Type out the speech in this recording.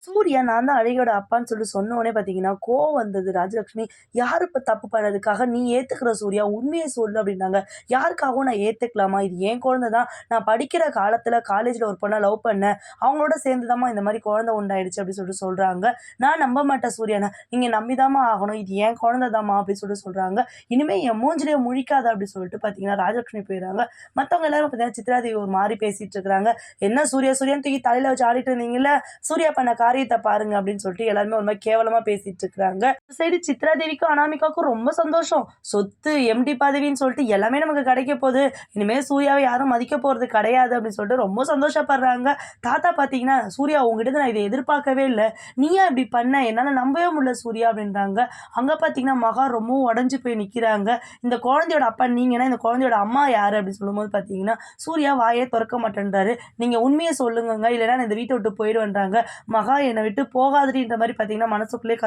சூர்யா நான் தான் அழகியோட அப்பான்னு சொன்ன உடனே பார்த்தீங்கன்னா, கோவம் வந்தது ராஜலட்சுமி. "யாரு இப்ப தப்பு பண்ணதுக்காக நீ ஏத்துக்கிற சூர்யா? உண்மைய சொல்லு" அப்படின்னாங்க. "யாருக்காகவும் நான் ஏத்துக்கலாமா? இது என் குழந்தை தான். நான் படிக்கிற காலத்துல காலேஜ்ல ஒரு பொண்ண லவ் பண்ணேன். அவங்களோட சேர்ந்து தாம்மா இந்த மாரி குழந்தை உண்டாயிடுச்சு" அப்படின்னு சொல்றாங்க. நான் நம்ப மாட்டேன் சூர்யானா. "நீங்க நம்பி தாம்மா ஆகணும். இது என் குழந்தை தாம்மா" அப்படின்னு சொல்றாங்க. "இனிமே என் மூஞ்சிலயே முழிக்காத" அப்படின்னு சொல்லிட்டு பார்த்தீங்கன்னா, ராஜலட்சுமி போயிடுறாங்க. மத்தவங்க எல்லாரும் பார்த்தீங்கன்னா, சித்ராதேவி ஒரு மாரி பேசிட்டு இருக்காங்க. "என்ன சூர்யா சூர்யான்னு தூக்கி தலையில வச்சு ஆடிட்டு இருந்தீங்கல்ல, சூர்யா பண்ண காரியத்த பாருங்க" அப்படின்னு சொல்லிட்டு எல்லாருமே ஒரு மாரி கேவலமா பேசிட்டு இருக்காங்க. ஒரு சைடு சித்ரா தேவிக்கும், அனாமிகாவுக்கும் ரொம்ப சந்தோஷம். சொத்து, எம்டி பதவின்னு சொல்லிட்டு எல்லாமே நமக்கு கிடைக்க போது. இனிமே சூர்யாவ யாரும் மதிக்க போறது கிடையாது அப்படின்னு சொல்லிட்டு ரொம்ப சந்தோஷப்படுறாங்க. தாத்தா பார்த்தீங்கன்னா, "சூர்யா உன்கிட்ட இருந்து நான் இத எதிர்பார்க்கவே இல்ல. நீ ஏன் இப்படி பண்ண? என்னால நம்பவே முடியல சூர்யா" அப்படின்றாங்க. அங்க பார்த்தீங்கன்னா, மகா ரொம்பவும் உடைஞ்சு போய் நிக்கிறாங்க. "இந்த குழந்தையோட அப்பா நீங்கன்னா, இந்த குழந்தையோட அம்மா யாரு?" அப்படின்னு சொல்லும்போது பார்த்தீங்கன்னா, சூர்யா வாயே தொறக்க மாட்டேன்றாரு. "நீங்க உண்மைய சொல்லுங்கங்க. இல்லைன்னா நான் இந்த வீட்ட விட்டு போயிடுவேன்றாங்க." மகா என்னை விட்டு போகாதடின்ற மாரி பார்த்தீங்கன்னா, மனசுக்குள்ளேயே